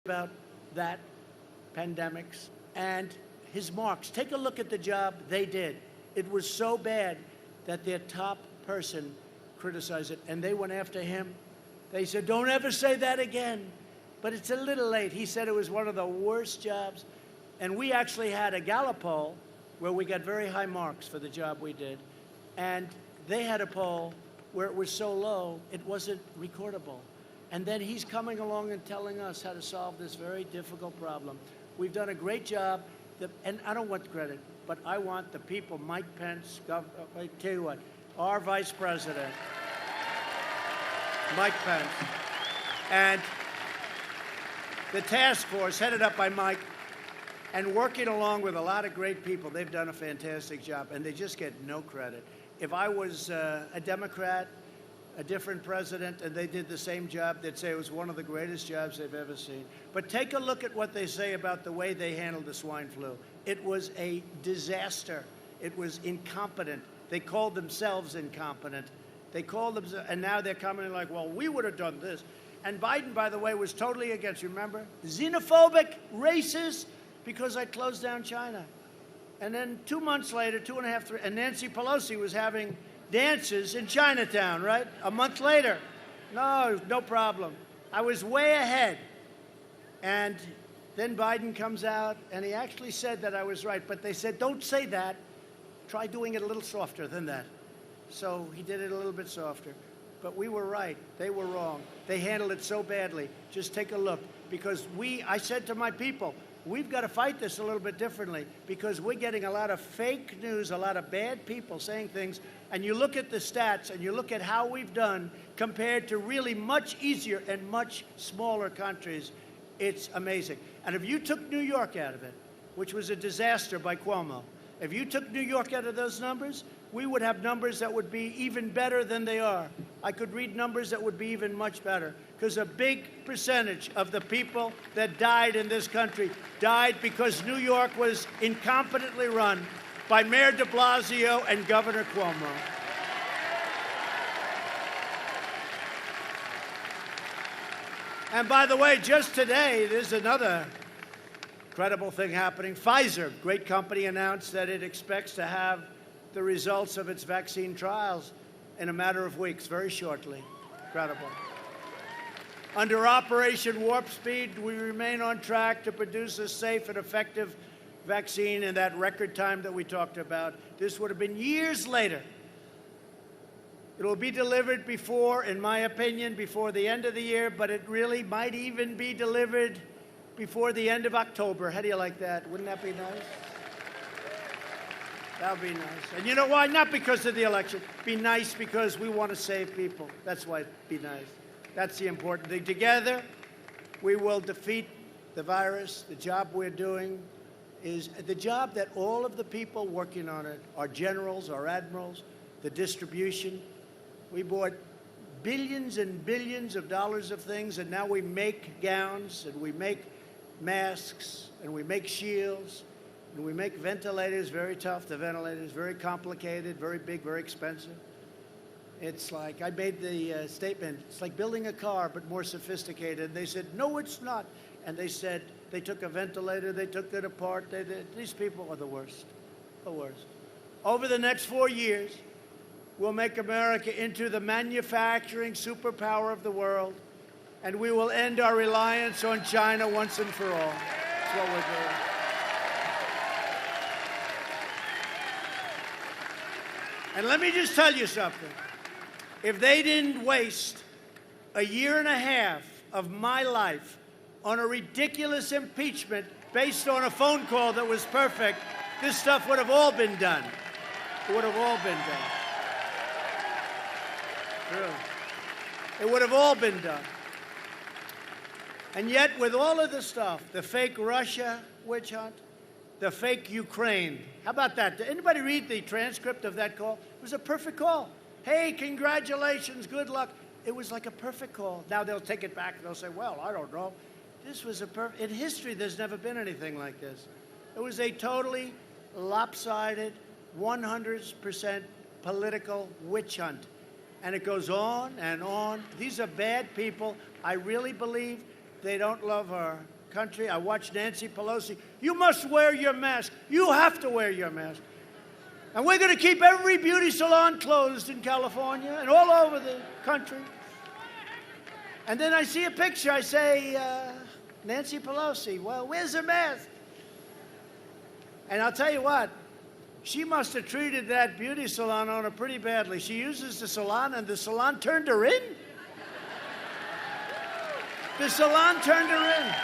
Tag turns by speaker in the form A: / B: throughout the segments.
A: about that pandemics and his marks. Take a look at the job they did. It was so bad that their top person criticized it, and they went after him. They said, don't ever say that again. But it's a little late. He said it was one of the worst jobs. And we actually had a Gallup poll where we got very high marks for the job we did. And they had a poll where it was so low, it wasn't recordable. And then he's coming along and telling us how to solve this very difficult problem. We've done a great job, and I don't want credit, but I want the people, Mike Pence, I tell you what, our vice president, Mike Pence, and the task force headed up by Mike, and working along with a lot of great people. They've done a fantastic job, and they just get no credit. If I was a Democrat, a different president, and they did the same job, they'd say it was one of the greatest jobs they've ever seen. But take a look at what they say about the way they handled the swine flu. It was a disaster. It was incompetent. They called themselves incompetent. They called them, and now they're coming in like, well, we would have done this. And Biden, by the way, was totally against, remember? Xenophobic, racist, because I closed down China. And then 2 months later, 2.5, 3, and Nancy Pelosi was having dances in Chinatown, right? A month later. No problem. I was way ahead. And then Biden comes out, and he actually said that I was right. But they said, don't say that. Try doing it a little softer than that. So he did it a little bit softer. But we were right. They were wrong. They handled it so badly. Just take a look. Because I said to my people, we've got to fight this a little bit differently because we're getting a lot of fake news, a lot of bad people saying things. And you look at the stats and you look at how we've done compared to really much easier and much smaller countries. It's amazing. And if you took New York out of it, which was a disaster by Cuomo, if you took New York out of those numbers, we would have numbers that would be even better than they are. I could read numbers that would be even much better because a big percentage of the people that died in this country died because New York was incompetently run by Mayor de Blasio and Governor Cuomo. And by the way, just today, there's another incredible thing happening. Pfizer, great company, announced that it expects to have the results of its vaccine trials in a matter of weeks, very shortly. Incredible. Under Operation Warp Speed, we remain on track to produce a safe and effective vaccine in that record time that we talked about. This would have been years later. It will be delivered before, in my opinion, before the end of the year, but it really might even be delivered before the end of October. How do you like that? Wouldn't that be nice? That would be nice. And you know why? Not because of the election. Be nice because we want to save people. That's why it'd be nice. That's the important thing. Together, we will defeat the virus. The job we're doing is the job that all of the people working on it, our generals, our admirals, the distribution. We bought billions and billions of dollars of things, and now we make gowns, and we make masks, and we make shields, and we make ventilators, very tough, the ventilators, very complicated, very big, very expensive. It's like, I made the statement, it's like building a car, but more sophisticated. They said, no, it's not. And they said, they took a ventilator, they took it apart. These people are the worst, the worst. Over the next 4 years, we'll make America into the manufacturing superpower of the world, and we will end our reliance on China once and for all. That's what we're doing. And let me just tell you something. If they didn't waste a year and a half of my life on a ridiculous impeachment based on a phone call that was perfect, this stuff would have all been done. It would have all been done. Really. It would have all been done. And yet, with all of this stuff, the fake Russia witch hunt, the fake Ukraine, how about that? Did anybody read the transcript of that call? It was a perfect call. Hey, congratulations, good luck. It was like a perfect call. Now they'll take it back and they'll say, well, I don't know. This was a perfect, in history, there's never been anything like this. It was a totally lopsided, 100% political witch hunt. And it goes on and on. These are bad people. I really believe They don't love our country. I watched Nancy Pelosi. You must wear your mask. You have to wear your mask. And we're going to keep every beauty salon closed in California and all over the country. And then I see a picture. I say, Nancy Pelosi, well, where's her mask? And I'll tell you what, she must have treated that beauty salon owner pretty badly. She uses the salon, and the salon turned her in. The salon turned her in.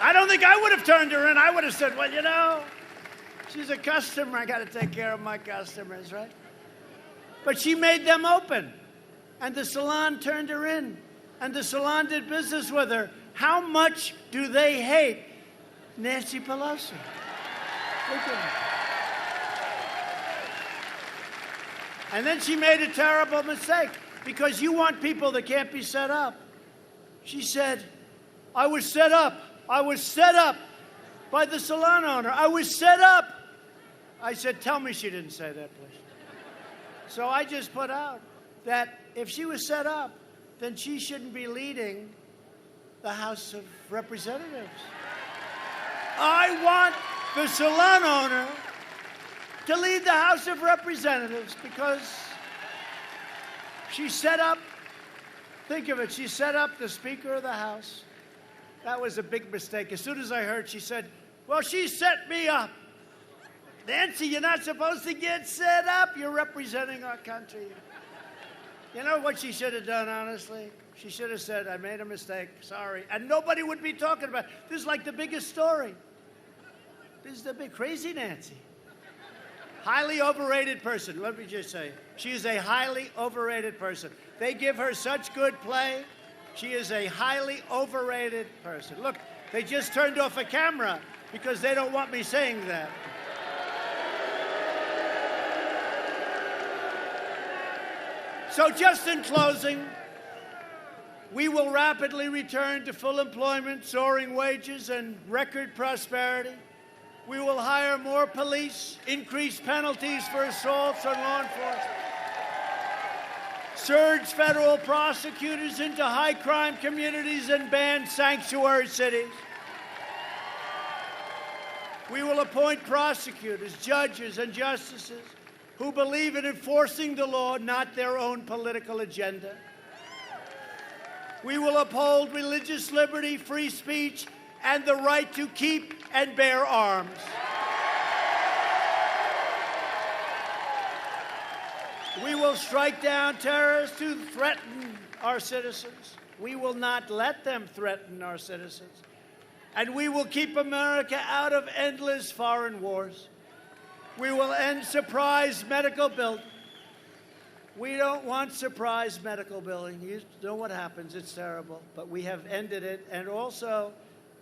A: I don't think I would have turned her in. I would have said, well, you know, she's a customer. I got to take care of my customers, right? But she made them open, and the salon turned her in, and the salon did business with her. How much do they hate Nancy Pelosi? Look at her. And then she made a terrible mistake because you want people that can't be set up. She said, I was set up by the salon owner. I was set up. I said, tell me she didn't say that, please. So I just put out that if she was set up, then she shouldn't be leading the House of Representatives. I want the salon owner to lead the House of Representatives because she set up, think of it, she set up the Speaker of the House. That was a big mistake. As soon as I heard, she said, well, she set me up. Nancy, you're not supposed to get set up. You're representing our country. You know what she should have done, honestly? She should have said, I made a mistake, sorry. And nobody would be talking about it. This is like the biggest story. This is the big, crazy Nancy. Highly overrated person, let me just say. She is a highly overrated person. They give her such good play. She is a highly overrated person. Look, they just turned off a camera because they don't want me saying that. So just in closing, we will rapidly return to full employment, soaring wages, and record prosperity. We will hire more police, increase penalties for assaults on law enforcement, surge federal prosecutors into high-crime communities, and ban sanctuary cities. We will appoint prosecutors, judges, and justices who believe in enforcing the law, not their own political agenda. We will uphold religious liberty, free speech, and the right to keep and bear arms. We will strike down terrorists who threaten our citizens. We will not let them threaten our citizens. And we will keep America out of endless foreign wars. We will end surprise medical billing. We don't want surprise medical billing. You know what happens. It's terrible. But we have ended it. And also,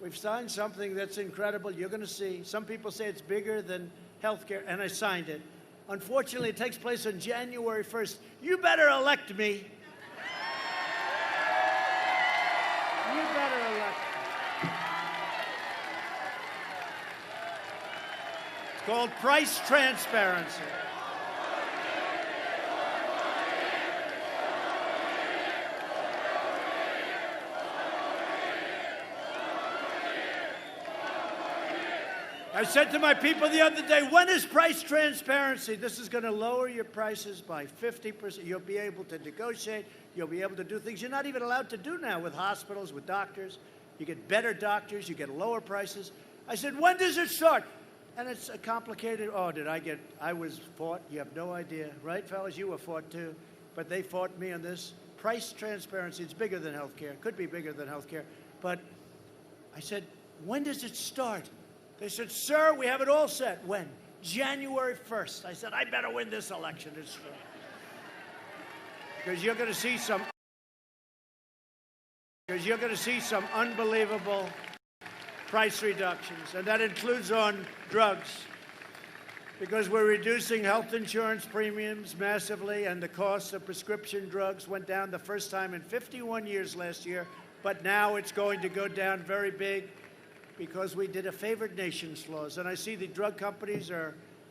A: we've signed something that's incredible. You're going to see. Some people say it's bigger than health care, and I signed it. Unfortunately, it takes place on January 1st. You better elect me. You better elect me. It's called price transparency. I said to my people the other day, when is price transparency? This is going to lower your prices by 50%. You'll be able to negotiate. You'll be able to do things you're not even allowed to do now with hospitals, with doctors. You get better doctors. You get lower prices. I said, when does it start? And it's a complicated, I was fought. You have no idea. Right, fellas? You were fought too. But they fought me on this. Price transparency, it's bigger than health care. Could be bigger than health care. But I said, when does it start? They said, sir, we have it all set. When? January 1st. I said, I better win this election. It's true. Because you're going to see some unbelievable price reductions. And that includes on drugs. Because we're reducing health insurance premiums massively, and the cost of prescription drugs went down the first time in 51 years last year. But now it's going to go down very big, because we did a favored nations laws. And I see the drug companies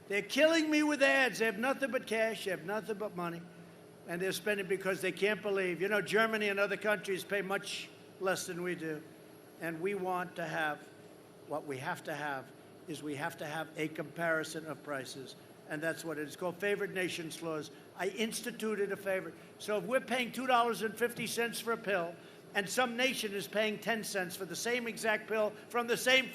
A: they're killing me with ads. They have nothing but cash. They have nothing but money. And they're spending because they can't believe. You know, Germany and other countries pay much less than we do. And we want to have, what we have to have is we have to have a comparison of prices. And that's what it is called, favored nations laws. I instituted a favorite. So if we're paying $2.50 for a pill, and some nation is paying 10 cents for the same exact pill from the same